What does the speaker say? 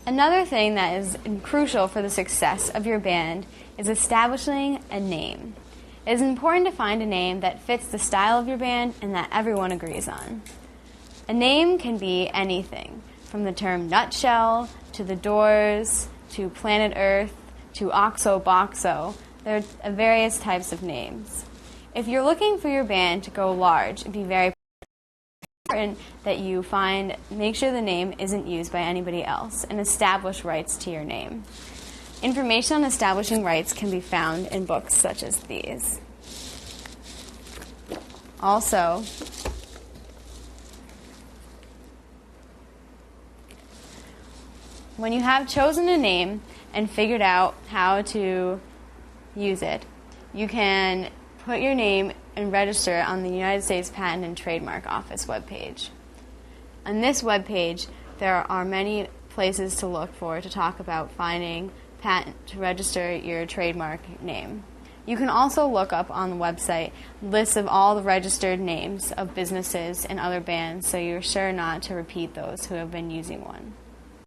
Another thing that is crucial for the success of your band is establishing a name. It is important to find a name that fits the style of your band and that everyone agrees on. A name can be anything, from the term nutshell, to the Doors, to Planet Earth, to Oxo Boxo. There are various types of names. If you're looking for your band to go large, it'd be very important that you make sure the name isn't used by anybody else and establish rights to your name. Information on establishing rights can be found in books such as these. Also, when you have chosen a name and figured out how to use it, you can put your name and register on the United States Patent and Trademark Office webpage. On this webpage, there are many places to look for to talk about finding patent to register your trademark name. You can also look up on the website lists of all the registered names of businesses and other bands so you're sure not to repeat those who have been using one.